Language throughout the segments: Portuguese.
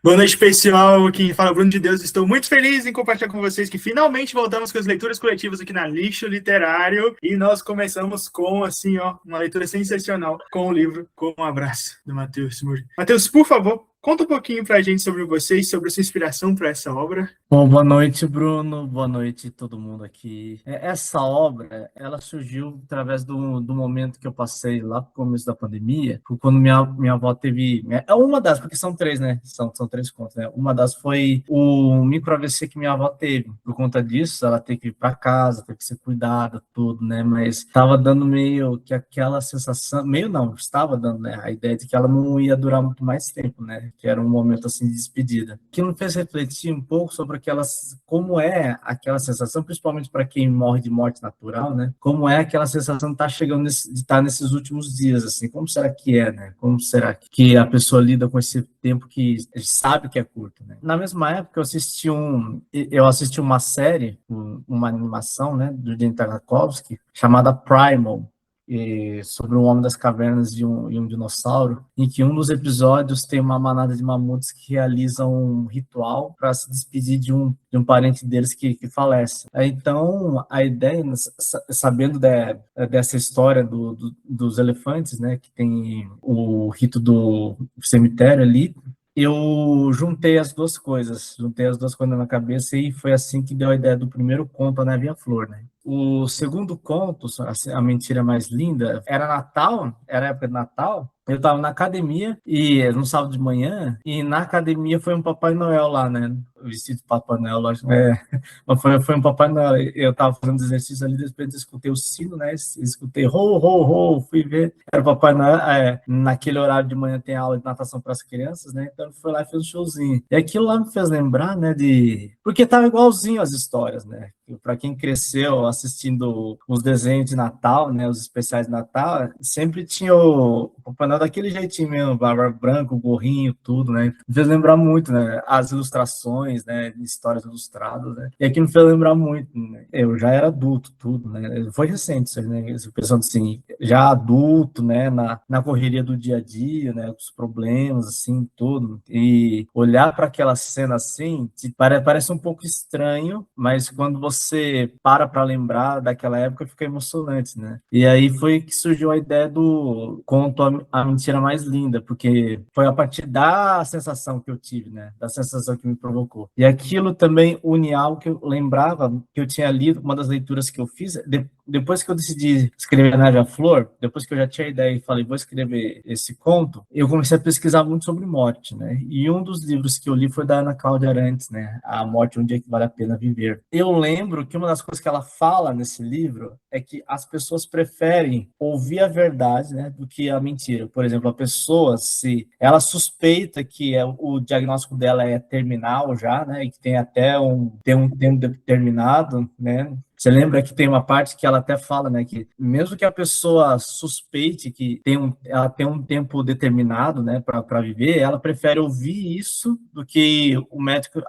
Boa noite, pessoal. Aqui fala Bruno de Deus. Estou muito feliz em compartilhar com vocês que finalmente voltamos com as leituras coletivas aqui na Lixo Literário. E nós começamos com, assim, ó, uma leitura sensacional com o livro Com um Abraço, do Matheus Muri. Matheus, por favor, conta um pouquinho pra gente sobre vocês, sobre a sua inspiração para essa obra. Bom, boa noite, Bruno. Boa noite, todo mundo aqui. Essa obra, ela surgiu através do momento que eu passei lá no começo da pandemia, foi quando minha avó teve... É uma das, porque são três, né? São três contas, né? Uma das foi o micro AVC que minha avó teve. Por conta disso, ela teve que ir para casa, teve que ser cuidada, tudo, né? Mas estava dando meio que aquela sensação... Meio não, estava dando, né? A ideia de que ela não ia durar muito mais tempo, né? Que era um momento, assim, de despedida. Que me fez refletir um pouco sobre como é aquela sensação, principalmente para quem morre de morte natural, né? Como é aquela sensação de estar chegando de estar nesses últimos dias, assim, como será que é, né? Como será que a pessoa lida com esse tempo que sabe que é curto, né? Na mesma época eu assisti uma série, uma animação, né, do Jim Tartakovsky, chamada Primal, sobre um homem das cavernas e um dinossauro, em que um dos episódios tem uma manada de mamutes que realizam um ritual para se despedir de um parente deles que falece. Então, a ideia, sabendo dessa história dos elefantes, né, que tem o rito do cemitério ali, eu juntei as duas coisas na cabeça e foi assim que deu a ideia do primeiro conto, A Neve e a Flor, né? O segundo conto, A Mentira Mais Linda, era Natal, era época de Natal. Eu estava na academia e no sábado de manhã, e na academia foi um Papai Noel lá, né? Vestido de Papai Noel, lógico. Mas foi um Papai Noel. Eu estava fazendo exercício ali, de repente escutei o sino, né? Escutei ho, ho, ho, fui ver. Era o Papai Noel. Naquele horário de manhã tem aula de natação para as crianças, né? Então ele foi lá e fez um showzinho. E aquilo lá me fez lembrar, né? Porque estava igualzinho as histórias, né? Para quem cresceu assistindo os desenhos de Natal, né, os especiais de Natal, sempre tinha o Papai Noel daquele jeitinho mesmo, barba branca, o gorrinho, tudo, né? Me fez lembrar muito, né, as ilustrações, né, histórias ilustradas, né? E aqui me fez lembrar muito, né? Eu já era adulto, tudo, né? Foi recente isso, né? Pensando assim, já adulto, né, na correria do dia a dia, né, os problemas, assim, tudo. E olhar para aquela cena assim, parece um pouco estranho, mas quando você para lembrar daquela época, fica emocionante, né? E aí foi que surgiu a ideia do conto A Mentira Mais Linda, porque foi a partir da sensação que eu tive, né? Da sensação que me provocou. E aquilo também une algo que eu lembrava, que eu tinha lido, uma das leituras que eu fiz, depois que eu decidi escrever A Neve e a Flor, depois que eu já tinha a ideia e falei, vou escrever esse conto, eu comecei a pesquisar muito sobre morte, né? E um dos livros que eu li foi da Ana Cláudia Arantes, né? A Morte, um Dia que Vale a Pena Viver. Eu lembro que uma das coisas que ela fala nesse livro é que as pessoas preferem ouvir a verdade, né, do que a mentira. Por exemplo, a pessoa, se ela suspeita que o diagnóstico dela é terminal já, né, e que tem um tempo determinado, né, você lembra que tem uma parte que ela até fala, né, que mesmo que a pessoa suspeite que ela tem um tempo determinado, né, para viver, ela prefere ouvir isso do que o médico,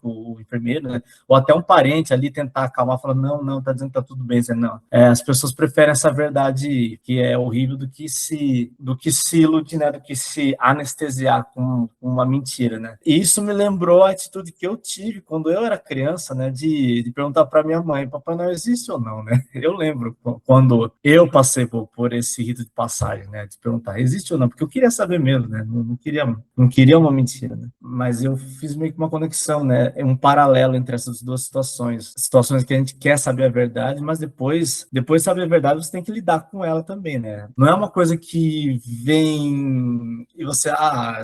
o enfermeiro, né, ou até um parente ali tentar acalmar, falar, não, não, tá dizendo que tá tudo bem, não. As pessoas preferem essa verdade que é horrível do que se iludir, né, do que se anestesiar com uma mentira, né. E isso me lembrou a atitude que eu tive quando eu era criança, né, de perguntar para minha mãe, Papai Noel existe ou não, né? Eu lembro quando eu passei por esse rito de passagem, né, de perguntar, existe ou não, porque eu queria saber mesmo, né, não queria uma mentira, né, mas eu fiz meio que uma conexão, né, um paralelo entre essas duas situações que a gente quer saber a verdade, mas depois de saber a verdade, você tem que lidar com ela também, né, não é uma coisa que vem e você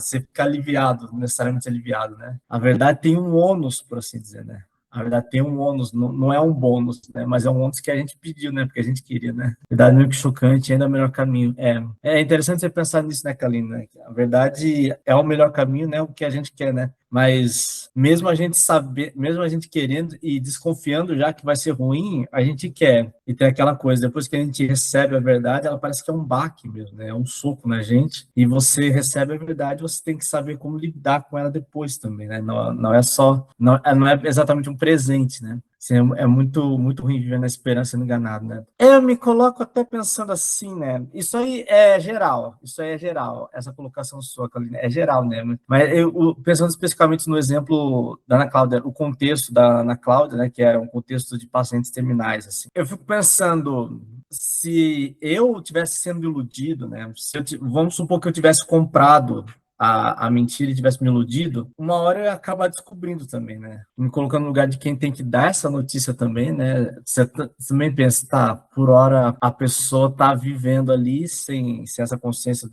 fica aliviado, necessariamente aliviado, né, a verdade tem um ônus, por assim dizer, né, a verdade tem um ônus, não é um bônus, né? Mas é um ônus que a gente pediu, né? Porque a gente queria, né? A verdade é meio que chocante, ainda é o melhor caminho. É interessante você pensar nisso, né, Kalina? Né? A verdade é o melhor caminho, né? O que a gente quer, né? Mas mesmo a gente querendo e desconfiando já que vai ser ruim, a gente quer. E tem aquela coisa, depois que a gente recebe a verdade, ela parece que é um baque mesmo, né? É um soco na gente. E você recebe a verdade, você tem que saber como lidar com ela depois também, né? Não é exatamente um presente, né? Assim, é muito, muito ruim viver na esperança e no enganado, né? Eu me coloco até pensando assim, né? Isso aí é geral, essa colocação sua, Carolina, é geral, né? Mas pensando especificamente no exemplo da Ana Cláudia, o contexto da Ana Cláudia, né? Que era um contexto de pacientes terminais, assim. Eu fico pensando, se eu tivesse sendo iludido, né? Vamos supor que eu tivesse comprado a mentira e tivesse me iludido, uma hora eu ia acabar descobrindo também, né? Me colocando no lugar de quem tem que dar essa notícia também, né? Você também pensa, tá, por hora a pessoa tá vivendo ali sem essa consciência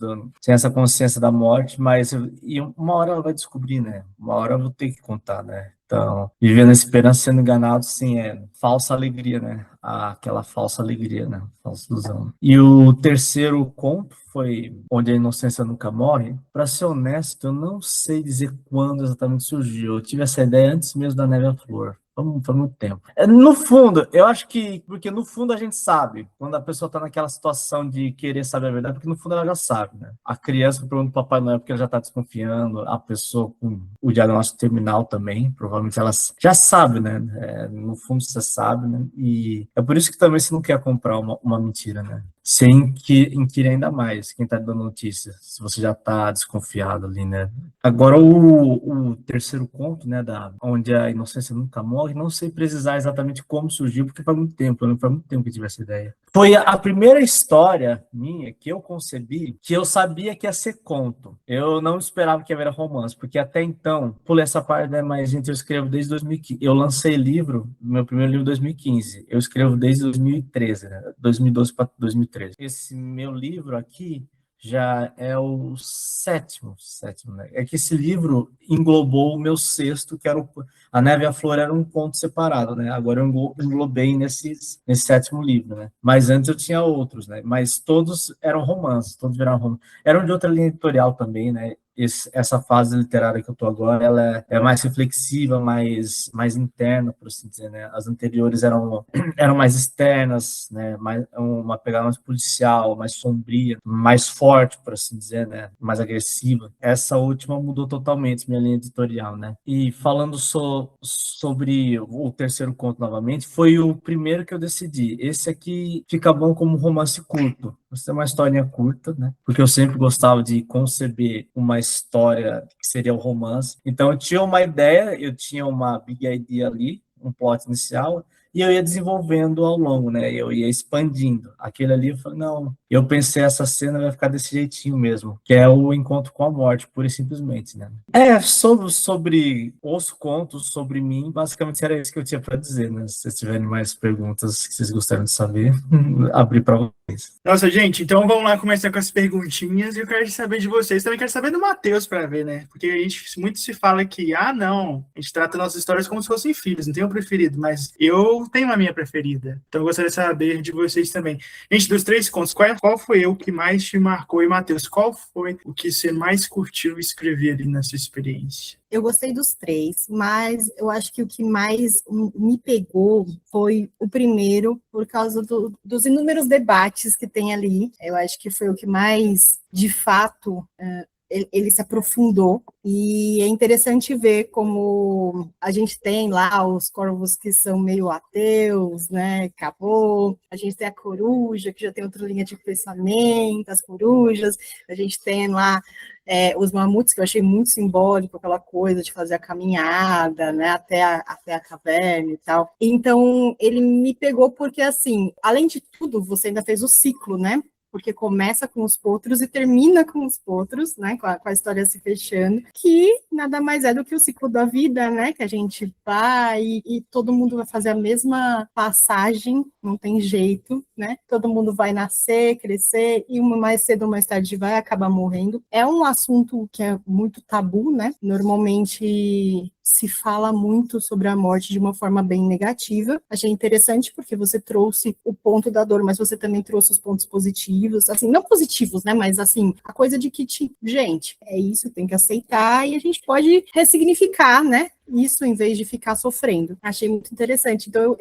da morte, mas e uma hora ela vai descobrir, né? Uma hora eu vou ter que contar, né? Então, vivendo a esperança sendo enganado, sim, é falsa alegria, né? Aquela falsa alegria, né? Falsa ilusão. E o terceiro conto foi Onde a Inocência Nunca Morre. Para ser honesto, eu não sei dizer quando exatamente surgiu. Eu tive essa ideia antes mesmo da Neve à Flor. Foi muito tempo. No fundo, eu acho que, porque no fundo a gente sabe, quando a pessoa está naquela situação de querer saber a verdade, porque no fundo ela já sabe, né? A criança pergunta para o Papai Noel porque ela já está desconfiando, a pessoa com o diagnóstico terminal também, provavelmente ela já sabe, né? No fundo você sabe, né? E é por isso que também você não quer comprar uma mentira, né? Sem inquirir ainda mais quem está dando notícia, se você já está desconfiado ali, né? Agora, o terceiro conto, né, Onde a Inocência Nunca Morre, não sei precisar exatamente como surgiu, porque faz muito tempo, não faz muito tempo que eu tive essa ideia. Foi a primeira história minha que eu concebi, que eu sabia que ia ser conto. Eu não esperava que ia virar romance, porque até então, pulei essa parte, né, mas gente, eu escrevo desde 2015. Eu lancei meu primeiro livro em 2015. Eu escrevo desde 2013, né, 2012 para 2013. Esse meu livro aqui já é o sétimo, né? É que esse livro englobou o meu sexto, que era A Neve e a Flor era um conto separado, né? Agora eu englobei nesse sétimo livro, né? Mas antes eu tinha outros, né? Mas todos eram romances, todos viraram romances. Eram de outra linha editorial também, né? Essa fase literária que eu estou agora, ela é mais reflexiva, mais interna, por assim dizer, né? As anteriores eram mais externas, né? Uma pegada mais policial, mais sombria, mais forte, por assim dizer, né? Mais agressiva. Essa última mudou totalmente minha linha editorial, né? E falando sobre o terceiro conto novamente, foi o primeiro que eu decidi. Esse aqui fica bom como romance curto. Você é uma historinha curta, né? Porque eu sempre gostava de conceber uma história que seria o romance. Então eu tinha uma ideia, eu tinha uma big idea ali, um plot inicial, e eu ia desenvolvendo ao longo, né? Eu ia expandindo. Aquele ali, eu falei, não, eu pensei essa cena vai ficar desse jeitinho mesmo, que é o encontro com a morte, pura e simplesmente, né? Sobre os contos, sobre mim, basicamente era isso que eu tinha para dizer, né? Se vocês tiverem mais perguntas que vocês gostariam de saber, abrir para vocês. Nossa, gente, então vamos lá começar com as perguntinhas. E eu quero saber de vocês. Também quero saber do Matheus para ver, né? Porque muito se fala que, não, a gente trata nossas histórias como se fossem filhos, não tem um preferido, mas eu tenho a minha preferida. Então eu gostaria de saber de vocês também. Gente, dos três contos, qual foi o que mais te marcou? E, Matheus, qual foi o que você mais curtiu escrever ali na sua experiência? Eu gostei dos três, mas eu acho que o que mais me pegou foi o primeiro, por causa dos inúmeros debates que tem ali. Eu acho que foi o que mais, de fato, ele se aprofundou, e é interessante ver como a gente tem lá os corvos que são meio ateus, né, acabou, a gente tem a coruja, que já tem outra linha de pensamento, as corujas, a gente tem lá os mamutes, que eu achei muito simbólico, aquela coisa de fazer a caminhada, né, até a caverna e tal. Então, ele me pegou porque, assim, além de tudo, você ainda fez o ciclo, né, porque começa com os potros e termina com os potros, né, com a história se fechando, que nada mais é do que o ciclo da vida, né, que a gente vai e todo mundo vai fazer a mesma passagem, não tem jeito, né, todo mundo vai nascer, crescer, e mais cedo ou mais tarde vai acabar morrendo. É um assunto que é muito tabu, né, normalmente se fala muito sobre a morte de uma forma bem negativa. Achei interessante porque você trouxe o ponto da dor, mas você também trouxe os pontos positivos, assim, não positivos, né, mas assim, a coisa de que, gente, é isso, tem que aceitar e a gente pode ressignificar, né, isso em vez de ficar sofrendo. Achei muito interessante. Então,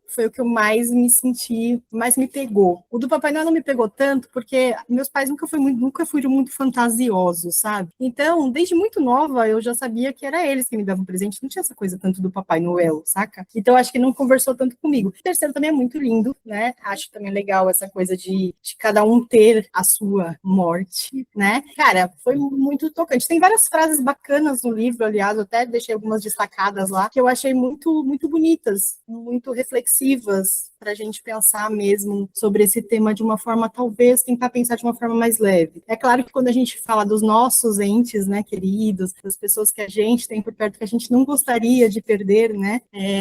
foi o que eu mais me senti, mais me pegou. O do Papai Noel não me pegou tanto, porque meus pais nunca foram muito fantasiosos, sabe? Então, desde muito nova, eu já sabia que era eles que me davam presente, não tinha essa coisa tanto do Papai Noel, saca? Então, acho que não conversou tanto comigo. O terceiro também é muito lindo, né? Acho também legal essa coisa de cada um ter a sua morte, né? Cara, foi muito tocante. Tem várias frases bacanas no livro, aliás, eu até deixei algumas destacadas lá, que eu achei muito, muito bonitas, muito reflexivas, para a gente pensar mesmo sobre esse tema de uma forma, talvez, tentar pensar de uma forma mais leve. É claro que quando a gente fala dos nossos entes, né, queridos, das pessoas que a gente tem por perto, que a gente não gostaria de perder, né,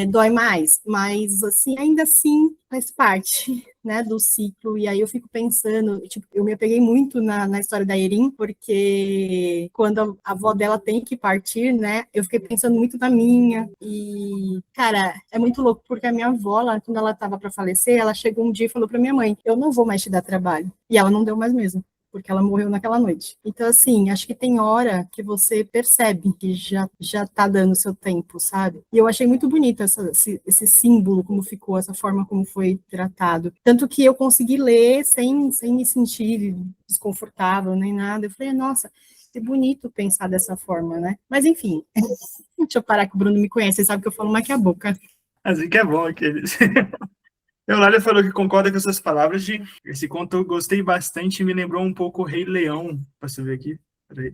dói mais, mas, assim, ainda assim, faz parte, né, do ciclo, e aí eu fico pensando, tipo, eu me apeguei muito na história da Erin, porque quando a avó dela tem que partir, né, eu fiquei pensando muito na minha, e, cara, é muito louco, porque a minha avó, quando ela estava para falecer, ela chegou um dia e falou para minha mãe, eu não vou mais te dar trabalho, e ela não deu mais mesmo, porque ela morreu naquela noite. Então, assim, acho que tem hora que você percebe que já tá dando seu tempo, sabe? E eu achei muito bonito esse símbolo, como ficou, essa forma como foi tratado. Tanto que eu consegui ler sem me sentir desconfortável nem nada. Eu falei, nossa, que bonito pensar dessa forma, né? Mas, enfim, deixa eu parar que o Bruno me conhece, você sabe que eu falo mais que a boca. Assim que é bom, aqueles. Eulália falou que concorda com essas palavras de esse conto eu gostei bastante, me lembrou um pouco o Rei Leão, posso ver aqui? Peraí.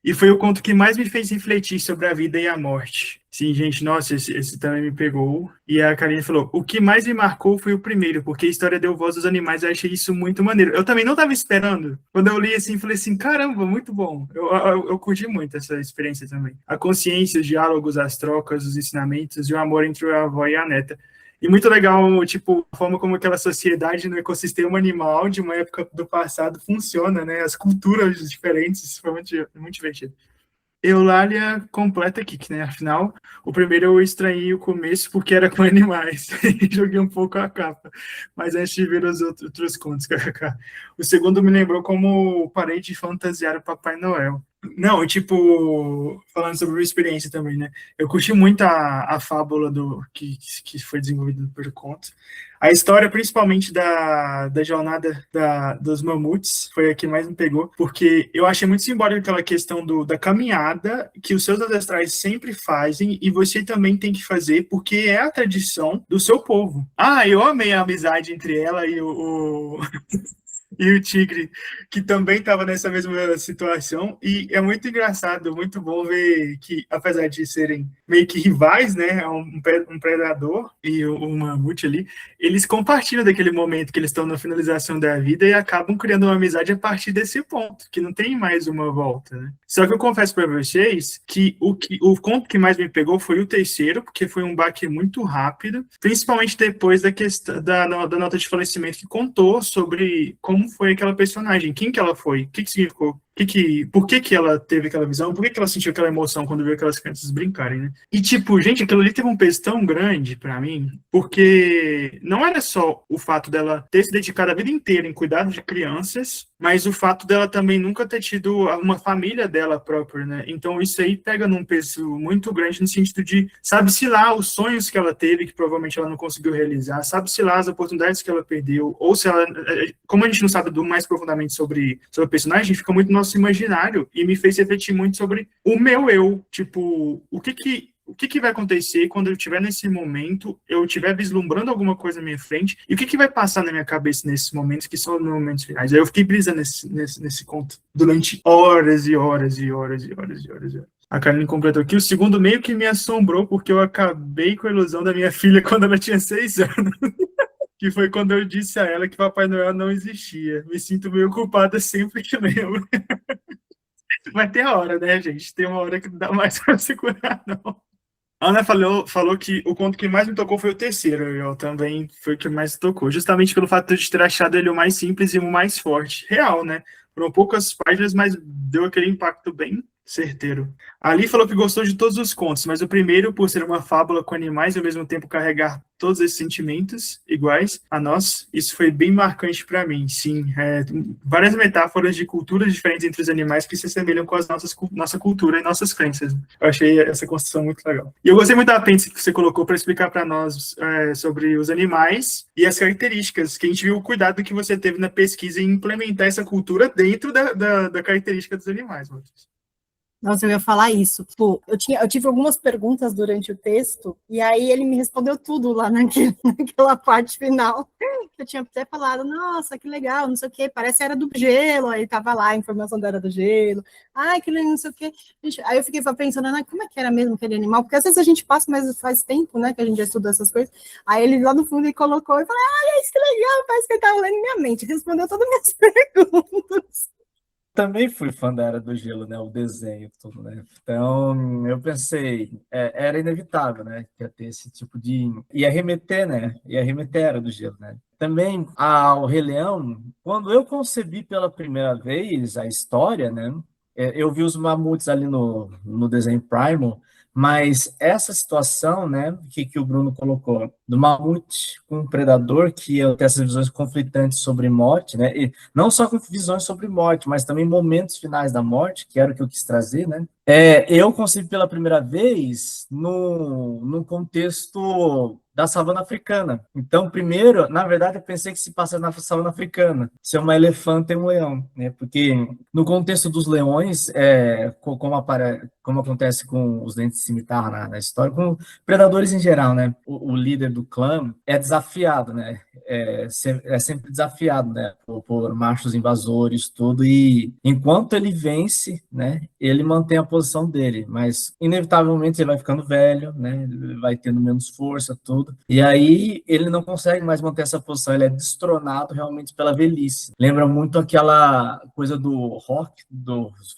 E foi o conto que mais me fez refletir sobre a vida e a morte. Sim, gente, nossa, esse também me pegou. E a Karine falou, o que mais me marcou foi o primeiro, porque a história deu voz aos animais, eu achei isso muito maneiro. Eu também não estava esperando. Quando eu li assim, falei assim, caramba, muito bom. Eu curti muito essa experiência também. A consciência, os diálogos, as trocas, os ensinamentos e o amor entre a avó e a neta. E muito legal, tipo, a forma como aquela sociedade no ecossistema animal de uma época do passado funciona, né? As culturas diferentes, foi muito divertido. Eulália completa aqui, né? Afinal, o primeiro eu estranhei o começo porque era com animais. Joguei um pouco a capa. Mas antes de ver os outros contos, kkk. O segundo me lembrou como parei de fantasiar o Papai Noel. Não, tipo, falando sobre a experiência também, né? Eu curti muito a fábula que foi desenvolvida pelo conto. A história, principalmente da jornada dos mamutes, foi a que mais me pegou, porque eu achei muito simbólico aquela questão da caminhada que os seus ancestrais sempre fazem e você também tem que fazer, porque é a tradição do seu povo. Ah, eu amei a amizade entre ela e e o Tigre, que também estava nessa mesma situação, e é muito engraçado, muito bom ver que, apesar de serem meio que rivais, né, um predador e um mamute ali, eles compartilham daquele momento que eles estão na finalização da vida e acabam criando uma amizade a partir desse ponto, que não tem mais uma volta, né. Só que eu confesso para vocês que o conto que mais me pegou foi o terceiro, porque foi um baque muito rápido, principalmente depois da questão da nota de falecimento que contou sobre como foi aquela personagem, quem que ela foi, o que significou, por que ela teve aquela visão, por que ela sentiu aquela emoção quando viu aquelas crianças brincarem, né? E, tipo, gente, aquilo ali teve um peso tão grande pra mim, porque não era só o fato dela ter se dedicado a vida inteira em cuidar de crianças, mas o fato dela também nunca ter tido uma família dela própria, né? Então, isso aí pega num peso muito grande no sentido de, sabe-se lá os sonhos que ela teve, que provavelmente ela não conseguiu realizar, sabe-se lá as oportunidades que ela perdeu, ou se ela, como a gente não sabe mais profundamente sobre a personagem, fica muito no nosso imaginário e me fez refletir muito sobre o meu eu, tipo, o que vai acontecer quando eu estiver nesse momento, eu estiver vislumbrando alguma coisa na minha frente, e o que vai passar na minha cabeça nesses momentos, que são os momentos finais. Aí eu fiquei brisando nesse conto durante horas e horas e horas e horas e horas. A Karine completou aqui. O segundo meio que me assombrou, porque eu acabei com a ilusão da minha filha quando ela tinha 6 anos. Que foi quando eu disse a ela que Papai Noel não existia. Me sinto meio culpada sempre que lembro. Vai ter a hora, né, gente? Tem uma hora que não dá mais para segurar, não. A Ana falou que o conto que mais me tocou foi o terceiro. Eu também foi o que mais me tocou. Justamente pelo fato de ter achado ele o mais simples e o mais forte. Real, né? Foram poucas páginas, mas deu aquele impacto bem Certeiro. Ali falou que gostou de todos os contos, mas o primeiro, por ser uma fábula com animais e ao mesmo tempo carregar todos esses sentimentos iguais a nós, isso foi bem marcante para mim. Sim, várias metáforas de culturas diferentes entre os animais que se assemelham com as nossa cultura e nossas crenças. Eu achei essa construção muito legal. E eu gostei muito da apêndice que você colocou para explicar para nós sobre os animais e as características, que a gente viu o cuidado que você teve na pesquisa em implementar essa cultura dentro da característica dos animais, Matheus. Nossa, eu ia falar isso. Tipo, eu tive algumas perguntas durante o texto, e aí ele me respondeu tudo lá naquela parte final. Eu tinha até falado, nossa, que legal, não sei o quê, parece a Era do Gelo, aí tava lá a informação da Era do Gelo, aquele não sei o quê. Aí eu fiquei pensando, como é que era mesmo aquele animal? Porque às vezes a gente passa, mas faz tempo, né, que a gente já estuda essas coisas. Aí ele lá no fundo ele colocou, e falei, isso que legal, parece que ele tava lendo minha mente, respondeu todas as minhas perguntas. Também fui fã da Era do Gelo, né? O desenho, tudo, né? Então, eu pensei, era inevitável, né? Que ia ter esse tipo de... Ia remeter, né? Ia remeter a Era do Gelo, né? Também, ao Rei Leão, quando eu concebi pela primeira vez a história, né? Eu vi os mamutes ali no desenho Primal, mas essa situação, né, que o Bruno colocou, do mamute com um predador que ia ter essas visões conflitantes sobre morte, né, e não só com visões sobre morte, mas também momentos finais da morte, que era o que eu quis trazer, né, eu concebi pela primeira vez no contexto da savana africana. Então, primeiro, na verdade, eu pensei que se passa na savana africana, ser uma elefanta e um leão, né? Porque no contexto dos leões, como acontece com os dentes de cimitarra na história, com predadores em geral, né? O líder do clã é desafiado, né? É sempre desafiado, né? Por machos invasores, tudo. E enquanto ele vence, né? Ele mantém a posição dele, mas inevitavelmente ele vai ficando velho, né? Ele vai tendo menos força, tudo. E aí ele não consegue mais manter essa posição, ele é destronado realmente pela velhice. Lembra muito aquela coisa do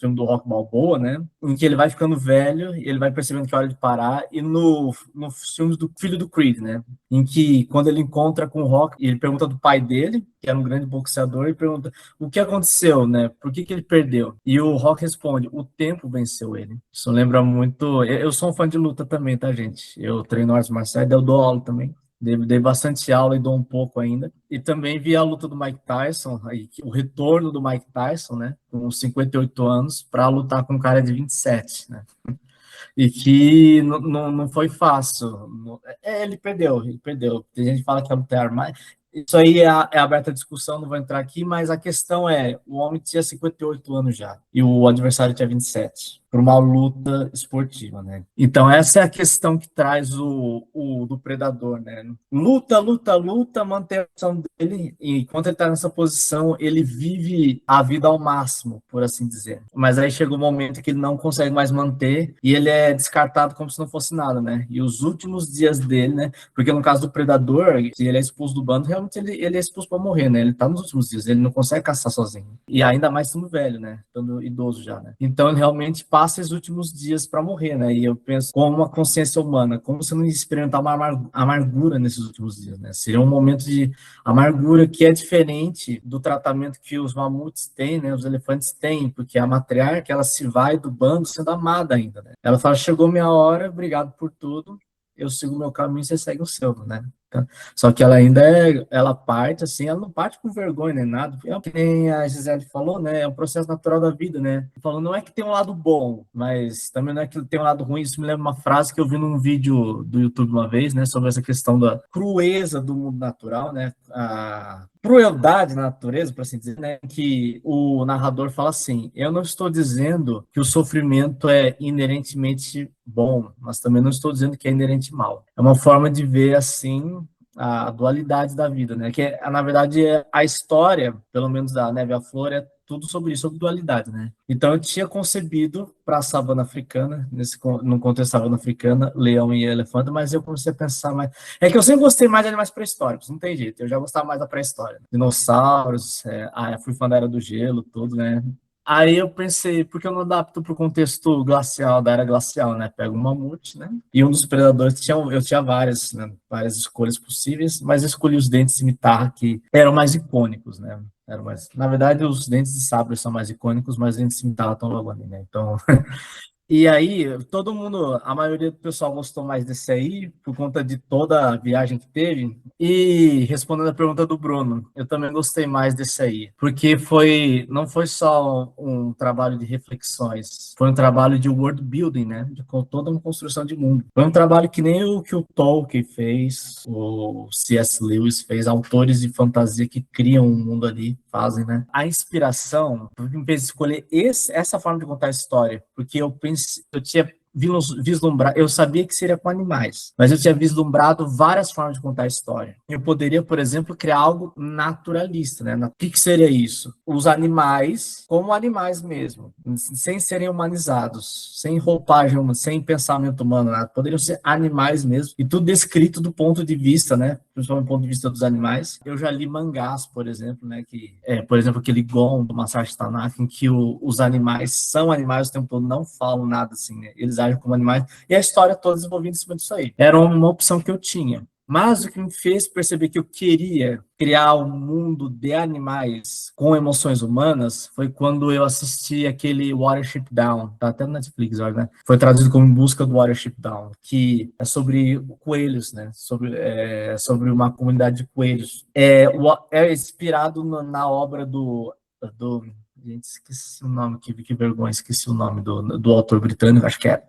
filme do Rock Balboa, né? Em que ele vai ficando velho e ele vai percebendo que é hora de parar. E no filme do filho do Creed, né? Em que quando ele encontra com o Rock, ele pergunta do pai dele, que era um grande boxeador, e pergunta o que aconteceu, né? Por que ele perdeu? E o Rock responde, o tempo venceu ele. Isso lembra muito... Eu sou um fã de luta também, tá, gente? Eu treino artes marciais, eu dou aula também. Dei bastante aula e dou um pouco ainda. E também vi a luta do Mike Tyson, o retorno do Mike Tyson, né? Com 58 anos, para lutar com um cara de 27, né? E que não foi fácil. Ele perdeu. Tem gente que fala que a luta é armada. Isso aí é aberta a discussão, não vou entrar aqui, mas a questão o homem tinha 58 anos já, e o adversário tinha 27, por uma luta esportiva, né? Então essa é a questão que traz o do predador, né? Luta, mantém a posição dele, e enquanto ele está nessa posição, ele vive a vida ao máximo, por assim dizer. Mas aí chega um momento que ele não consegue mais manter, e ele é descartado como se não fosse nada, né? E os últimos dias dele, né? Porque no caso do predador, se ele é expulso do bando, realmente ele é expulso para morrer, né? Ele tá nos últimos dias, ele não consegue caçar sozinho. E ainda mais estando velho, né? Estando idoso já, né? Então ele realmente passa os últimos dias para morrer, né? E eu penso, como uma consciência humana, como você não experimentar uma amargura nesses últimos dias, né? Seria um momento de amargura que é diferente do tratamento que os mamutes têm, né? Os elefantes têm, porque a matriarca, ela se vai do bando sendo amada ainda, né? Ela fala, chegou minha hora, obrigado por tudo, eu sigo o meu caminho, você segue o seu, né? Só que ela ainda ela parte assim, ela não parte com vergonha nem nada, é o que nem a Gisele falou, né, é um processo natural da vida, né, falando, não é que tem um lado bom, mas também não é que tem um lado ruim. Isso me lembra uma frase que eu vi num vídeo do YouTube uma vez, né, sobre essa questão da crueza do mundo natural, né, a crueldade na natureza, por assim dizer, né, que o narrador fala assim, eu não estou dizendo que o sofrimento é inerentemente bom, mas também não estou dizendo que é inerente mal. É uma forma de ver, assim, a dualidade da vida, né? Que na verdade a história, pelo menos da Neve à Flor, é tudo sobre isso, sobre dualidade, né? Então eu tinha concebido para a savana africana, no contexto da savana africana, leão e elefante, mas eu comecei a pensar mais. É que eu sempre gostei mais de animais pré-históricos, não tem jeito, eu já gostava mais da pré-história. Dinossauros, fui fã da Era do Gelo, tudo, né? Aí eu pensei, por que eu não adapto para o contexto glacial, da era glacial, né? Pego um mamute, né? E um dos predadores, eu tinha várias, né? Várias escolhas possíveis, mas eu escolhi os dentes de cimitarra que eram mais icônicos, né? Na verdade, os dentes de sabre são mais icônicos, mas os dentes de cimitarra estão logo ali, né? Então, e aí, todo mundo, a maioria do pessoal gostou mais desse aí, por conta de toda a viagem que teve. E respondendo a pergunta do Bruno, eu também gostei mais desse aí, porque não foi só um trabalho de reflexões, foi um trabalho de world building, né? Com toda uma construção de mundo. Foi um trabalho que nem o que o Tolkien fez, o C.S. Lewis fez, autores de fantasia que criam um mundo ali, fazem, né? A inspiração me fez escolher essa forma de contar a história, porque eu tinha vislumbrado, eu sabia que seria com animais, mas eu tinha vislumbrado várias formas de contar a história. Eu poderia, por exemplo, criar algo naturalista, né? O que seria isso? Os animais como animais mesmo, sem serem humanizados, sem roupagem, sem pensamento humano, nada. Poderiam ser animais mesmo, e tudo descrito do ponto de vista, né? Principalmente do ponto de vista dos animais. Eu já li mangás, por exemplo, né? Por exemplo, aquele Gon, do Masashi Tanaka, em que os animais são animais o tempo todo, não falam nada assim, né? Eles agem como animais, e a história toda desenvolvida em cima disso aí. Era uma opção que eu tinha. Mas o que me fez perceber que eu queria criar um mundo de animais com emoções humanas foi quando eu assisti aquele Watership Down, tá até no Netflix, né? Foi traduzido como Em Busca do Watership Down, que é sobre coelhos, né? Sobre uma comunidade de coelhos. É inspirado na obra do gente, esqueci o nome, que vergonha, esqueci o nome do autor britânico, acho que é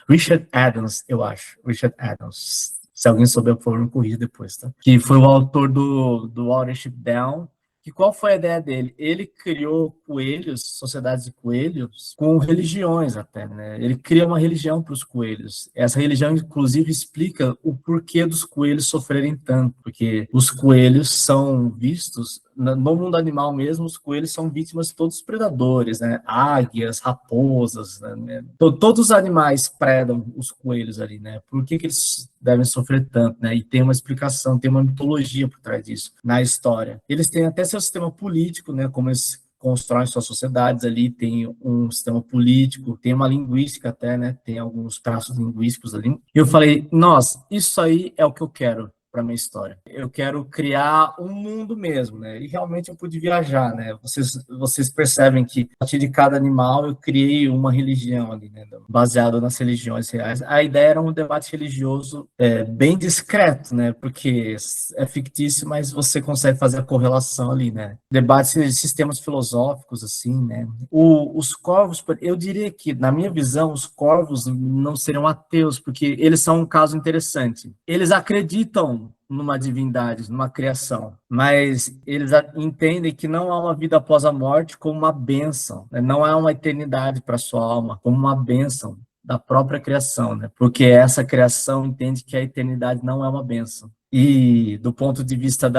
Richard Adams, eu acho. Richard Adams. Se alguém souber, por favor, me corrija depois, tá? Que foi o autor do Watership Down. Que qual foi a ideia dele? Ele criou coelhos, sociedades de coelhos, com religiões até, né? Ele cria uma religião para os coelhos. Essa religião, inclusive, explica o porquê dos coelhos sofrerem tanto, porque os coelhos são vistos, no mundo animal mesmo, os coelhos são vítimas de todos os predadores, né? Águias, raposas, né? Todos os animais predam os coelhos ali, né? Por que eles devem sofrer tanto, né? E tem uma explicação, tem uma mitologia por trás disso, na história. Eles têm até seu sistema político, né? Como eles constroem suas sociedades ali, tem um sistema político, tem uma linguística até, né? Tem alguns traços linguísticos ali. E eu falei, nossa, isso aí é o que eu quero para minha história. Eu quero criar um mundo mesmo, né? E realmente eu pude viajar, né? Vocês percebem que a partir de cada animal eu criei uma religião ali, né? Baseado nas religiões reais. A ideia era um debate religioso bem discreto, né? Porque é fictício, mas você consegue fazer a correlação ali, né? Debates de sistemas filosóficos, assim, né? Os corvos, eu diria que, na minha visão, os corvos não seriam ateus, porque eles são um caso interessante. Eles acreditam numa divindade, numa criação, mas eles entendem que não há uma vida após a morte como uma bênção, né? Não há uma eternidade para sua alma, como uma bênção da própria criação, né? Porque essa criação entende que a eternidade não é uma bênção. E do ponto de vista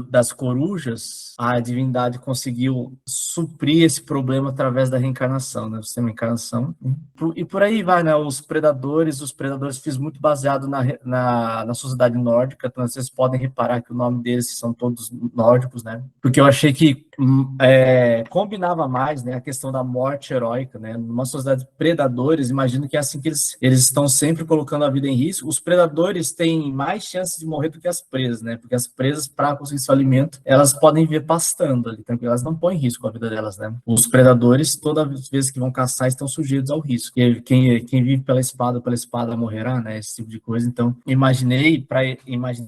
das corujas, a divindade conseguiu suprir esse problema através da reencarnação, né? O sistema de reencarnação. E por aí vai, né? Os predadores fiz muito baseado na sociedade nórdica, então vocês podem reparar que o nome deles são todos nórdicos, né? Porque eu achei que combinava mais, né, a questão da morte heróica, né? Numa sociedade de predadores, imagino que é assim que eles estão sempre colocando a vida em risco. Os predadores têm mais chances de morrer do que as presas, né? Porque as presas, para conseguir seu alimento, elas podem vir pastando ali, tranquilo, elas não põem em risco a vida delas, né? Os predadores, toda vez que vão caçar, estão sujeitos ao risco. E quem vive pela espada morrerá, né? Esse tipo de coisa. Então, imaginei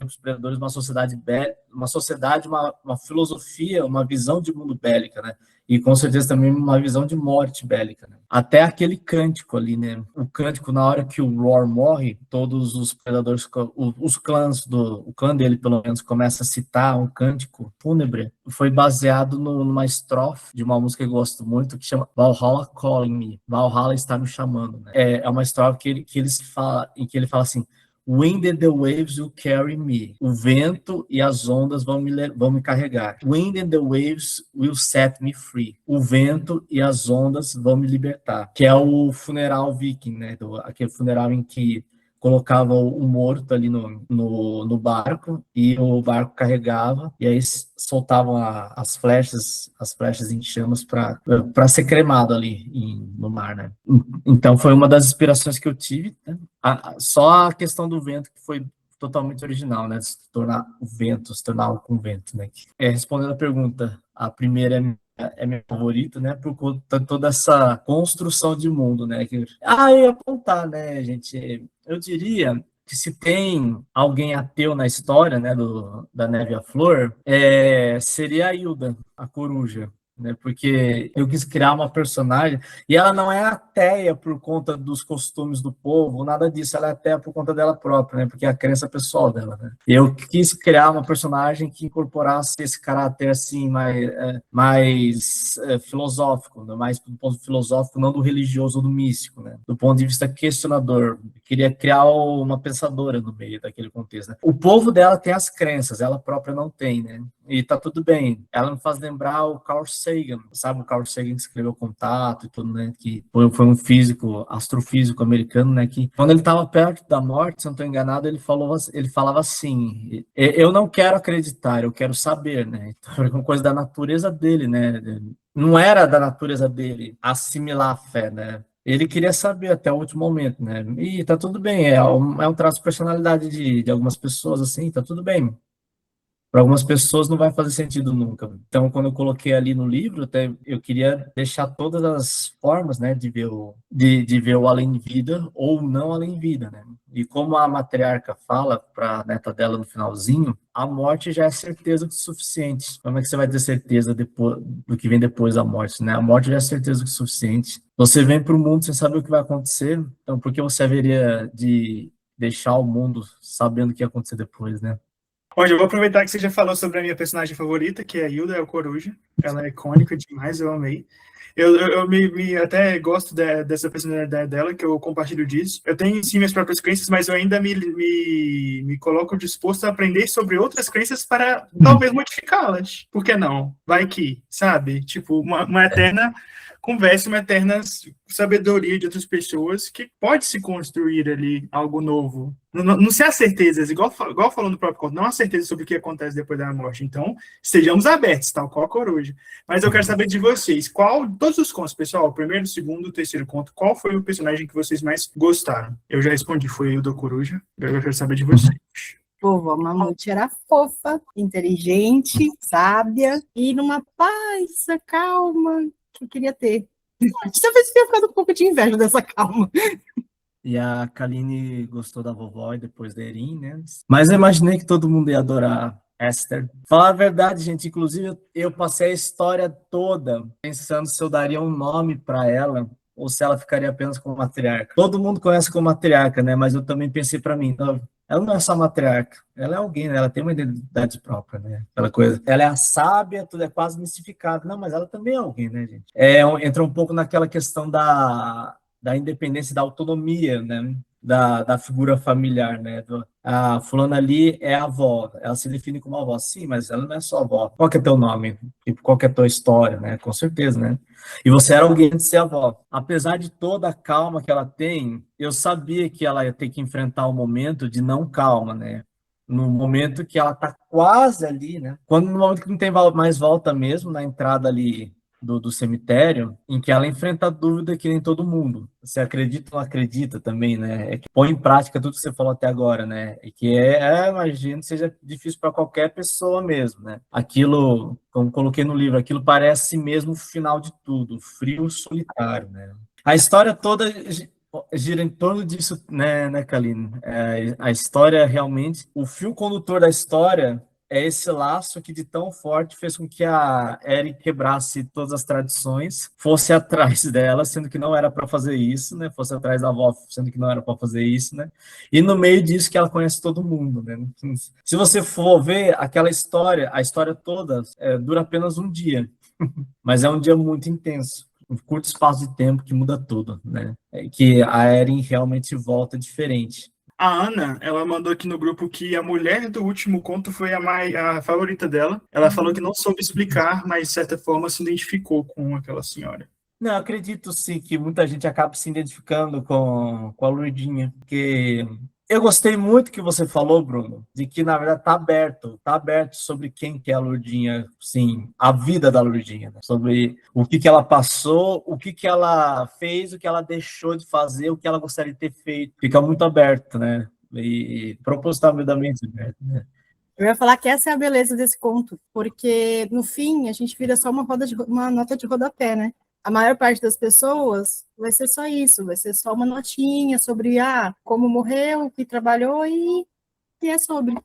os predadores uma sociedade uma filosofia, uma visão de mundo bélica, né? E com certeza também uma visão de morte bélica, né? Até aquele cântico ali, né? O cântico, na hora que o Roar morre, todos os predadores, o clã dele, pelo menos, começa a citar um cântico fúnebre. Foi baseado numa estrofe de uma música que eu gosto muito, que chama Valhalla Calling Me. Valhalla está me chamando, né? É uma estrofe em que ele fala assim: Wind and the waves will carry me. O vento e as ondas vão me carregar. Wind and the waves will set me free. O vento e as ondas vão me libertar. Que é o funeral viking, né? Aquele funeral em que colocava o morto ali no barco, e o barco carregava, e aí soltavam as flechas em chamas para ser cremado ali no mar, né? Então foi uma das inspirações que eu tive, né? Só a questão do vento que foi totalmente original, né? De se tornar algo com vento, né? Respondendo a pergunta, a primeira é minha favorita, né? Por conta de toda essa construção de mundo, né? Eu ia apontar, né, gente? Eu diria que se tem alguém ateu na história, né, da Neve e a Flor, seria a Hilda, a coruja, né? Porque eu quis criar uma personagem e ela não é ateia por conta dos costumes do povo, nada disso, ela é ateia por conta dela própria, né? Porque é a crença pessoal dela, né? E eu quis criar uma personagem que incorporasse esse caráter assim mais filosófico, né? Mais do ponto filosófico, não do religioso ou do místico, né? Do ponto de vista questionador. Eu queria criar uma pensadora no meio daquele contexto, né? O povo dela tem as crenças, ela própria não tem, né? E tá tudo bem. Ela me faz lembrar o Carl Sagan, sabe? O Carl Sagan que escreveu Contato e tudo, né? Que foi um físico, astrofísico americano, né? Que quando ele estava perto da morte, se eu não estou enganado, ele falava assim: eu não quero acreditar, eu quero saber, né? Então, é uma coisa da natureza dele, né? Não era da natureza dele assimilar a fé, né? Ele queria saber até o último momento, né? E tá tudo bem, é um traço de personalidade de algumas pessoas, assim, tá tudo bem. Para algumas pessoas não vai fazer sentido nunca. Então, quando eu coloquei ali no livro, até eu queria deixar todas as formas, né, de ver o além-vida ou não além-vida, né? E como a matriarca fala para a neta dela no finalzinho, a morte já é certeza o suficiente. Como é que você vai ter certeza depois, do que vem depois da morte, né? A morte já é certeza o suficiente. Você vem para o mundo sem saber o que vai acontecer, então por que você haveria de deixar o mundo sabendo o que ia acontecer depois, né? Olha, eu vou aproveitar que você já falou sobre a minha personagem favorita, que é a Hilda, é o Coruja. Ela é icônica demais, eu amei. Eu até gosto dessa personalidade dela, que eu compartilho disso. Eu tenho, sim, minhas próprias crenças, mas eu ainda me coloco disposto a aprender sobre outras crenças para talvez modificá-las. Por que não? Vai que, sabe? Tipo, uma eterna conversa, uma eterna sabedoria de outras pessoas que pode se construir ali algo novo. Não se há certezas, igual falou no próprio conto, não há certeza sobre o que acontece depois da morte. Então, estejamos abertos, tal qual a coruja. Mas eu quero saber de vocês, todos os contos, pessoal, o primeiro, o segundo, o terceiro conto, qual foi o personagem que vocês mais gostaram? Eu já respondi, foi o da coruja. Eu quero saber de vocês. Vovó Mamute era fofa, inteligente, sábia e numa paz, calma que eu queria ter. Talvez tenha ficado um pouco de inveja dessa calma. E a Kaline gostou da vovó e depois da Erin, né? Mas eu imaginei que todo mundo ia adorar Esther. Falar a verdade, gente, inclusive eu passei a história toda pensando se eu daria um nome para ela ou se ela ficaria apenas como matriarca. Todo mundo conhece como matriarca, né? Mas eu também pensei para mim, não, ela não é só matriarca, ela é alguém, né? Ela tem uma identidade própria, né? Aquela coisa. Ela é a sábia, tudo é quase mistificado. Não, mas ela também é alguém, né, gente? Entra um pouco naquela questão da independência, da autonomia, né? Da figura familiar, né? A fulana ali é a avó, ela se define como avó, sim, mas ela não é só avó. Qual que é teu nome? Qual que é tua história, né? Com certeza, né? E você era alguém de ser avó. Apesar de toda a calma que ela tem, eu sabia que ela ia ter que enfrentar um momento de não calma, né? No momento que ela tá quase ali, né? No momento que não tem mais volta mesmo, na entrada ali do cemitério, em que ela enfrenta a dúvida que nem todo mundo. Você acredita ou não acredita também, né? É que põe em prática tudo que você falou até agora, né? E que imagino que seja difícil para qualquer pessoa mesmo, né? Aquilo, como coloquei no livro, aquilo parece mesmo o final de tudo, frio, solitário, né? A história toda gira em torno disso, né, Kaline? A história realmente, o fio condutor da história é esse laço que de tão forte fez com que a Eren quebrasse todas as tradições, fosse atrás dela, sendo que não era para fazer isso, né? Fosse atrás da avó, sendo que não era para fazer isso, né? E no meio disso que ela conhece todo mundo, né? Se você for ver aquela história, a história toda dura apenas um dia, mas é um dia muito intenso. Um curto espaço de tempo que muda tudo, né? Que a Eren realmente volta diferente. A Ana, ela mandou aqui no grupo que a mulher do último conto foi a favorita dela. Ela falou que não soube explicar, mas de certa forma se identificou com aquela senhora. Não, eu acredito sim que muita gente acaba se identificando com a Lourdinha, porque eu gostei muito que você falou, Bruno, de que na verdade tá aberto sobre quem que é a Lourdinha, sim, a vida da Lourdinha, né? Sobre o que ela passou, o que ela fez, o que ela deixou de fazer, o que ela gostaria de ter feito. Fica muito aberto, né? E propositalmente aberto, né? Eu ia falar que essa é a beleza desse conto, porque no fim a gente vira só uma nota de rodapé, né? A maior parte das pessoas vai ser só isso, vai ser só uma notinha sobre como morreu, o que trabalhou e é sobre.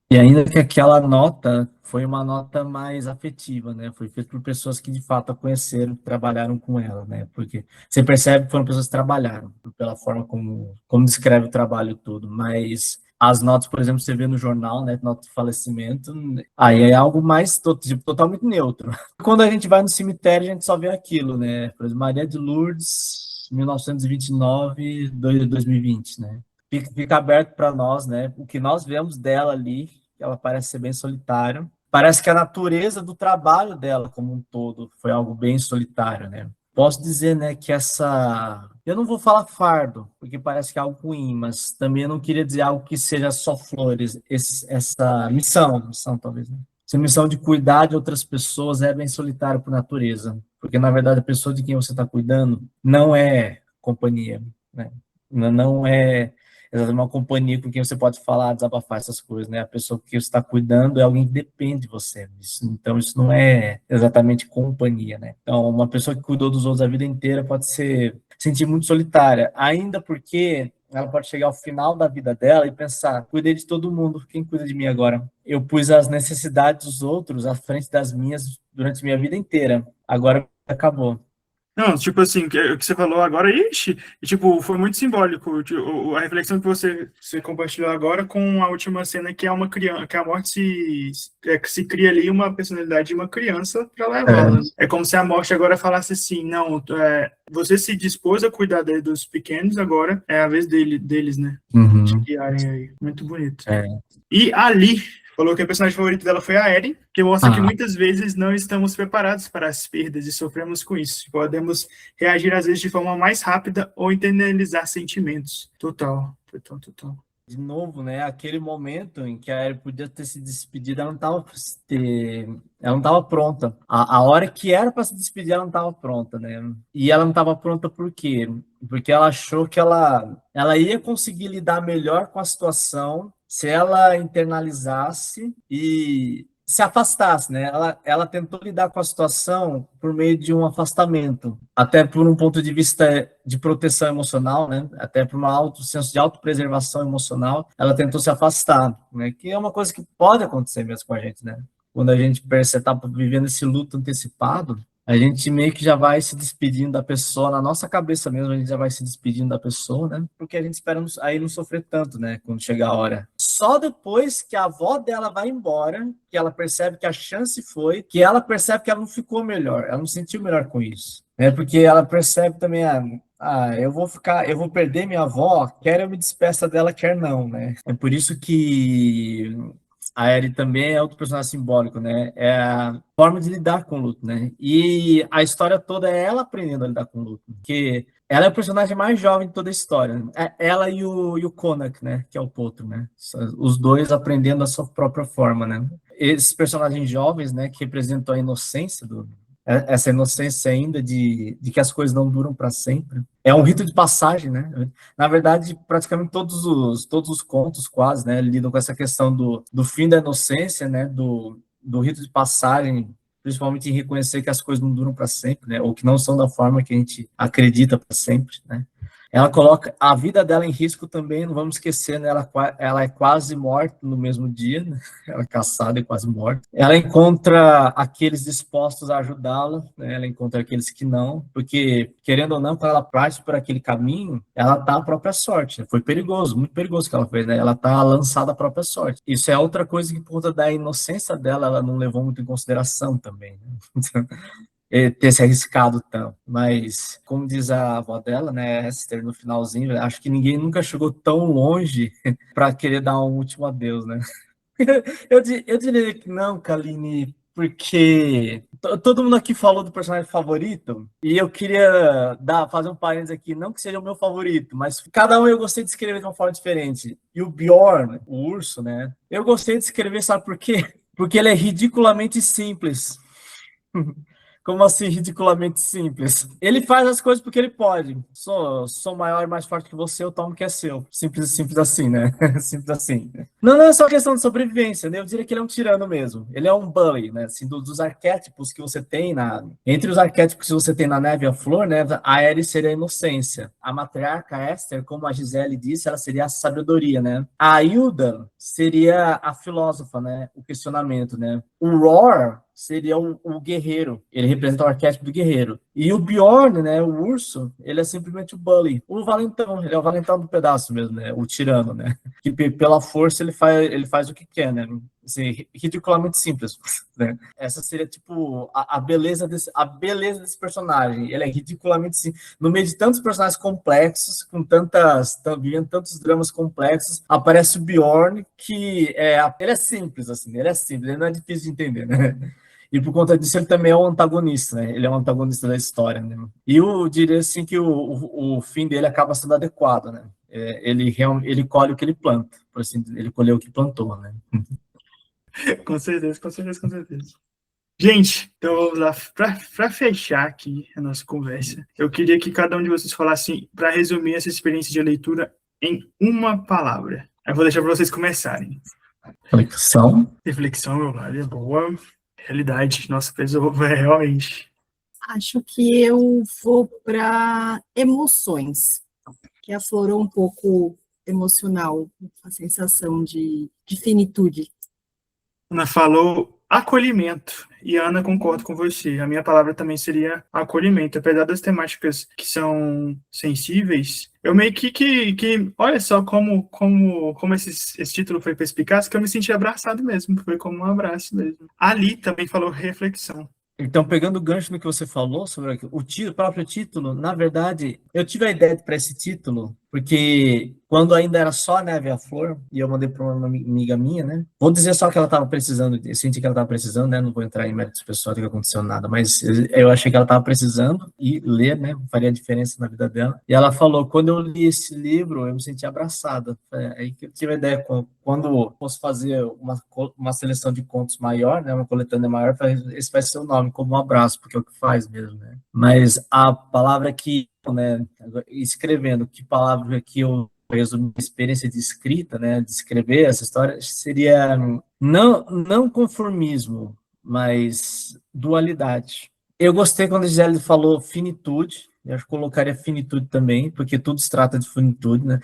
E ainda que aquela nota foi uma nota mais afetiva, né? Foi feita por pessoas que de fato a conheceram, trabalharam com ela, né? Porque você percebe que foram pessoas que trabalharam, pela forma como descreve o trabalho todo. Mas as notas, por exemplo, você vê no jornal, né? Nota de falecimento, aí é algo mais tipo, totalmente neutro. Quando a gente vai no cemitério, a gente só vê aquilo, né? Por exemplo, Maria de Lourdes, 1929, 2020, né? Fica aberto para nós, né? O que nós vemos dela ali, ela parece ser bem solitária. Parece que a natureza do trabalho dela como um todo foi algo bem solitário, né? Posso dizer, né, que eu não vou falar fardo, porque parece que é algo ruim, mas também eu não queria dizer algo que seja só flores. Essa missão talvez, né? Essa missão de cuidar de outras pessoas é bem solitário por natureza, porque na verdade a pessoa de quem você está cuidando não é companhia, né? Não é exatamente uma companhia com quem você pode falar, desabafar essas coisas, né? A pessoa que você está cuidando é alguém que depende de você. Então, isso não é exatamente companhia, né? Então, uma pessoa que cuidou dos outros a vida inteira pode sentir muito solitária, ainda porque ela pode chegar ao final da vida dela e pensar, cuidei de todo mundo, quem cuida de mim agora? Eu pus as necessidades dos outros à frente das minhas durante minha vida inteira. Agora acabou. Não, tipo assim, o que você falou agora, ixi, e, tipo, foi muito simbólico, a reflexão que você compartilhou agora com a última cena, que é uma criança, que a morte que se cria ali uma personalidade de uma criança para levá-la. É como se a morte agora falasse assim, não, você se dispôs a cuidar dos pequenos, agora é a vez deles, né? De guiarem aí. Muito bonito. E ali, falou que a personagem favorita dela foi a Eren, que mostra que muitas vezes não estamos preparados para as perdas e sofremos com isso. Podemos reagir, às vezes, de forma mais rápida ou internalizar sentimentos. Total. De novo, né? Aquele momento em que a Eren podia ter se despedido, ela não estava pronta. A hora que era para se despedir, ela não estava pronta, né? E ela não estava pronta por quê? Porque ela achou que ela ia conseguir lidar melhor com a situação se ela internalizasse e se afastasse, né? Ela tentou lidar com a situação por meio de um afastamento, até por um ponto de vista de proteção emocional, né? Até por um senso de autopreservação emocional, ela tentou se afastar, né? Que é uma coisa que pode acontecer mesmo com a gente, né? Quando a gente está vivendo esse luto antecipado, a gente meio que já vai se despedindo da pessoa, na nossa cabeça mesmo, a gente já vai se despedindo da pessoa, né? Porque a gente espera aí não sofrer tanto, né? Quando chegar a hora. Só depois que a avó dela vai embora, que ela percebe que a chance foi, que ela percebe que ela não ficou melhor, ela não se sentiu melhor com isso. Né? Porque ela percebe também, eu vou perder minha avó, quer eu me despeça dela, quer não, né? É por isso que a Eri também é outro personagem simbólico, né? É a forma de lidar com o luto, né? E a história toda é ela aprendendo a lidar com o luto, porque ela é o personagem mais jovem de toda a história. Ela e o Konak, né? Que é o Potro, né? Os dois aprendendo a sua própria forma, né? Esses personagens jovens, né? Que representam a inocência essa inocência ainda de que as coisas não duram para sempre. É um rito de passagem, né? Na verdade, praticamente todos os contos, quase, né, lidam com essa questão do fim da inocência, né, do rito de passagem, principalmente em reconhecer que as coisas não duram para sempre, né, ou que não são da forma que a gente acredita para sempre, né. Ela coloca a vida dela em risco também, não vamos esquecer, né? Ela é quase morta no mesmo dia, né? Ela é caçada e quase morta. Ela encontra aqueles dispostos a ajudá-la, né? Ela encontra aqueles que não, porque, querendo ou não, quando ela parte por aquele caminho, ela tá à própria sorte. Né? Foi perigoso, muito perigoso o que ela fez, né? Ela tá lançada à própria sorte. Isso é outra coisa que, por conta da inocência dela, ela não levou muito em consideração também, né? Ter se arriscado tanto. Mas, como diz a avó dela, né, Esther, no finalzinho, acho que ninguém nunca chegou tão longe para querer dar um último adeus, né? Eu diria que não, Kaline, porque todo mundo aqui falou do personagem favorito, e eu queria fazer um parênteses aqui, não que seja o meu favorito, mas cada um eu gostei de escrever de uma forma diferente. E o Bjorn, o urso, né? Eu gostei de escrever, sabe por quê? Porque ele é ridiculamente simples. Como assim, ridiculamente simples? Ele faz as coisas porque ele pode. Sou maior e mais forte que você, eu tomo o que é seu. Simples assim, né? Simples assim. Não é só questão de sobrevivência, né? Eu diria que ele é um tirano mesmo. Ele é um bully, né? Assim, dos arquétipos que você tem entre os arquétipos que você tem na Neve e a Flor, né? A Ares seria a inocência. A matriarca Esther, como a Gisele disse, ela seria a sabedoria, né? A Hilda seria a filósofa, né? O questionamento, né? O Roar seria o guerreiro. Ele representa o arquétipo do guerreiro. E o Bjorn, né, o urso, ele é simplesmente o bully. O valentão, ele é o valentão do pedaço mesmo, né? O tirano, né? Que pela força ele faz o que quer, né? Assim, ridiculamente simples, né? Essa seria tipo a beleza desse personagem. Ele é ridiculamente simples. No meio de tantos personagens complexos, vivendo tantos dramas complexos, aparece o Bjorn, que ele é simples, assim, ele não é difícil de entender, né? E por conta disso ele também é o antagonista, né? Ele é o antagonista da história, né? E eu diria assim que o fim dele acaba sendo adequado, né? Ele colhe o que ele planta, por assim dizer, ele colheu o que plantou, né? Com certeza, com certeza, com certeza. Gente, então vamos lá. Para fechar aqui a nossa conversa, eu queria que cada um de vocês falasse, para resumir essa experiência de leitura em uma palavra. Eu vou deixar para vocês começarem. Reflexão. Reflexão, meu lado, é boa. Realidade, nossa, pesou realmente. Acho que eu vou para emoções, que aflorou um pouco emocional, a sensação de finitude. Ana falou acolhimento, e Ana, concordo com você. A minha palavra também seria acolhimento. Apesar das temáticas que são sensíveis, eu meio que olha só como esse título foi perspicaz, que eu me senti abraçado mesmo, foi como um abraço mesmo. Ali também falou reflexão. Então, pegando o gancho no que você falou sobre o próprio título, na verdade, eu tive a ideia para esse título, porque quando ainda era só a Neve e a Flor, e eu mandei para uma amiga minha, né? Vou dizer só que ela estava precisando, eu senti que ela estava precisando, né? Não vou entrar em méritos pessoais do que aconteceu nada, mas eu achei que ela estava precisando e ler, né? Faria diferença na vida dela. E ela falou, quando eu li esse livro, eu me senti abraçada. Aí que eu tive a ideia, quando eu fosse fazer uma seleção de contos maior, né? Uma coletânea maior, esse vai ser o nome, como um abraço, porque é o que faz mesmo, né? Mas a palavra que, né? Escrevendo, que palavra que eu resumir a experiência de escrita, né, de escrever essa história, seria não conformismo, mas dualidade. Eu gostei quando a Gisele falou finitude, eu acho que colocaria finitude também, porque tudo se trata de finitude, né?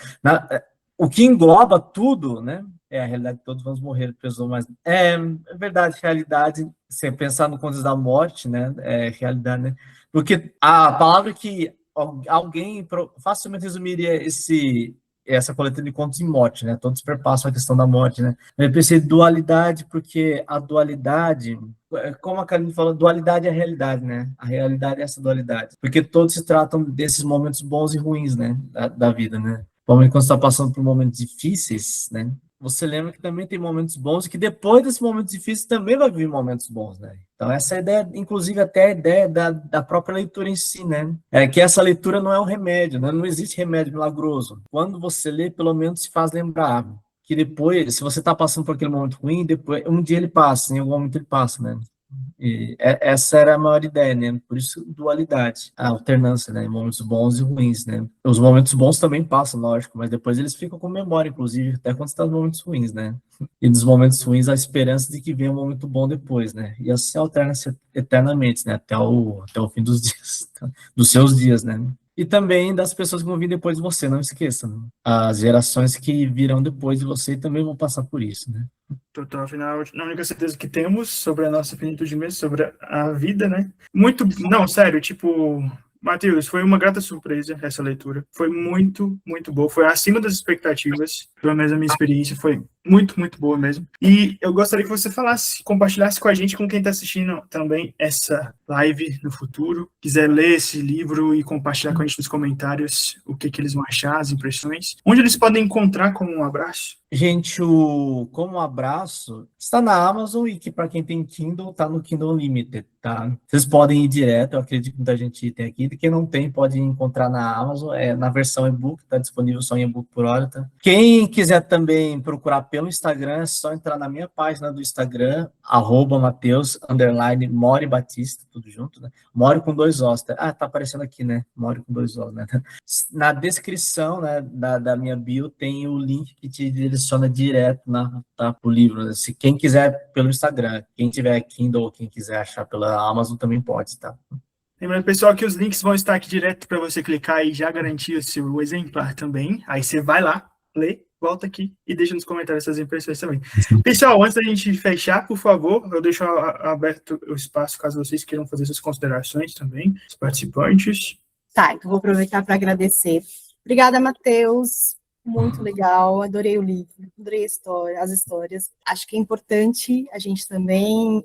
O que engloba tudo, né, é a realidade que todos vamos morrer, pessoas, mas é verdade, realidade, você pensar no contexto da morte, né, é realidade, né? Porque a palavra que alguém facilmente resumiria essa coletânea de contos em morte, né? Todos perpassam a questão da morte, né? Eu pensei dualidade porque a dualidade, como a Karine falou, dualidade é a realidade, né? A realidade é essa dualidade, porque todos se tratam desses momentos bons e ruins, né? Da vida, né? Principalmente quando você está passando por momentos difíceis, né? Você lembra que também tem momentos bons e que depois desses momentos difíceis também vai vir momentos bons, né? Então essa ideia, inclusive até a ideia da própria leitura em si, né? É que essa leitura não é um remédio, né? Não existe remédio milagroso. Quando você lê, pelo menos se faz lembrar que depois, se você está passando por aquele momento ruim, depois um dia ele passa, em algum momento ele passa, né? E essa era a maior ideia, né? Por isso, dualidade, a alternância, né? Momentos bons e ruins, né? Os momentos bons também passam, lógico, mas depois eles ficam com memória, inclusive, até quando está nos momentos ruins, né? E nos momentos ruins, a esperança de que venha um momento bom depois, né? E assim alterna-se eternamente, né? Até o fim dos dias, dos seus dias, né? E também das pessoas que vão vir depois de você, não esqueça, né? As gerações que virão depois de você também vão passar por isso, né? Total, afinal, a única certeza que temos sobre a nossa finitude mesmo, sobre a vida, né? Muito, não, sério, tipo, Matheus, foi uma grata surpresa essa leitura. Foi muito, muito boa, foi acima das expectativas. Pelo menos a minha experiência foi muito, muito boa mesmo. E eu gostaria que você compartilhasse com a gente, com quem está assistindo também essa live no futuro, quiser ler esse livro e compartilhar com a gente nos comentários o que eles vão achar, as impressões. Onde eles podem encontrar Como um Abraço? Gente, Como um Abraço está na Amazon e que para quem tem Kindle, está no Kindle Unlimited, tá? Vocês podem ir direto, eu acredito que muita gente tem aqui. Quem não tem, pode encontrar na Amazon, na versão e-book, está disponível só em e-book por hora, tá? Quem quiser também procurar pelo Instagram, é só entrar na minha página do Instagram, @Mateus_More Batista, tudo junto, né? More com 2 Os. Tá aparecendo aqui, né? More com 2 Os, né? Na descrição, né, da minha bio tem o link que te direciona direto pro livro, né? Se quem quiser pelo Instagram, quem tiver Kindle ou quem quiser achar pela Amazon também pode, tá? Lembrando, pessoal, que os links vão estar aqui direto para você clicar e já garantir o seu exemplar também. Aí você vai lá, lê, volta aqui e deixa nos comentários essas impressões também. Pessoal, antes da gente fechar, por favor, eu deixo aberto o espaço caso vocês queiram fazer suas considerações também, os participantes. Tá, então vou aproveitar para agradecer. Obrigada, Matheus. Muito legal, adorei o livro, adorei as histórias. Acho que é importante a gente também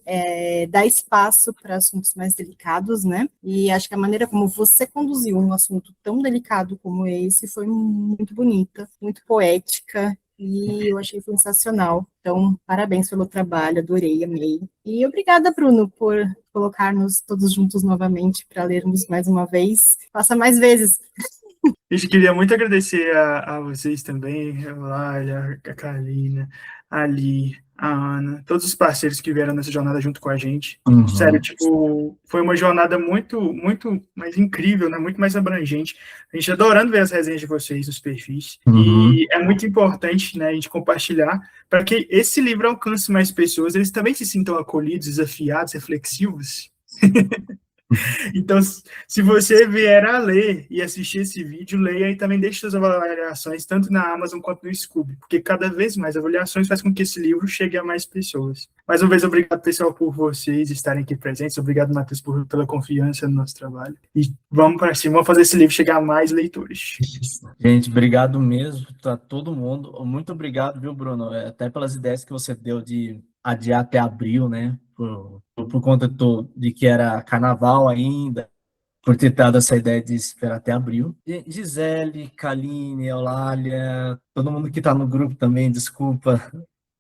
dar espaço para assuntos mais delicados, né? E acho que a maneira como você conduziu um assunto tão delicado como esse foi muito bonita, muito poética, e eu achei sensacional. Então, parabéns pelo trabalho, adorei, amei. E obrigada, Bruno, por colocar-nos todos juntos novamente para lermos mais uma vez. Faça mais vezes. A gente queria muito agradecer a vocês também, a Eulália, a Carolina, a Ali, a Ana, todos os parceiros que vieram nessa jornada junto com a gente. Sério, tipo, foi uma jornada muito, muito mais incrível, né? Muito mais abrangente. A gente adorando ver as resenhas de vocês nos perfis. E é muito importante, né, a gente compartilhar para que esse livro alcance mais pessoas, eles também se sintam acolhidos, desafiados, reflexivos. Então, se você vier a ler e assistir esse vídeo, leia e também deixe suas avaliações, tanto na Amazon quanto no Scoob, porque cada vez mais avaliações faz com que esse livro chegue a mais pessoas. Mais uma vez, obrigado, pessoal, por vocês estarem aqui presentes. Obrigado, Matheus, pela confiança no nosso trabalho. E vamos para cima, vamos fazer esse livro chegar a mais leitores. Gente, obrigado mesmo para todo mundo. Muito obrigado, viu, Bruno? Até pelas ideias que você deu de adiar até abril, né? Por conta de que era carnaval ainda, por ter dado essa ideia de esperar até abril. E Gisele, Kaline, Eulália, todo mundo que está no grupo também, desculpa.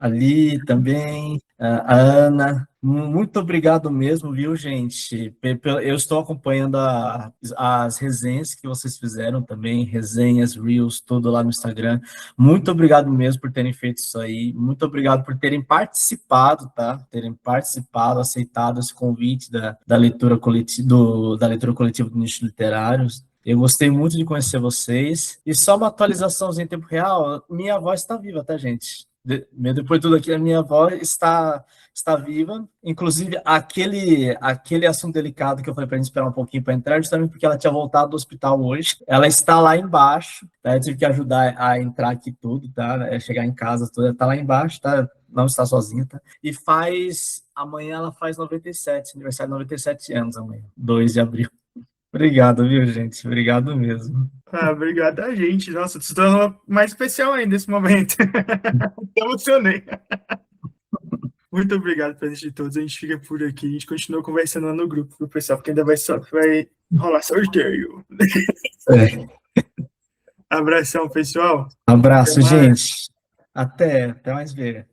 Ali também, a Ana, muito obrigado mesmo, viu, gente? Eu estou acompanhando as resenhas que vocês fizeram também, resenhas, reels, tudo lá no Instagram. Muito obrigado mesmo por terem feito isso aí, muito obrigado por terem participado, tá? Terem participado, aceitado esse convite da leitura coletiva, da leitura coletiva do Nicho Literário. Eu gostei muito de conhecer vocês. E só uma atualizaçãozinha em tempo real, minha voz está viva, tá, gente? Depois de tudo aqui, a minha avó está viva. Inclusive, aquele assunto delicado que eu falei para a gente esperar um pouquinho para entrar, justamente porque ela tinha voltado do hospital hoje. Ela está lá embaixo, tá? Eu tive que ajudar a entrar aqui tudo, tá? Chegar em casa, tudo. Ela está lá embaixo, tá? Não está sozinha, tá? E amanhã ela faz 97, aniversário de 97 anos amanhã, 2 de abril. Obrigado, viu, gente? Obrigado mesmo. Obrigado a gente. Nossa, se tornou mais especial ainda nesse momento. Eu emocionei. Muito obrigado para de todos. A gente fica por aqui. A gente continua conversando lá no grupo do pessoal, porque ainda vai rolar sorteio. Abração, pessoal. Abraço, gente. Até mais ver.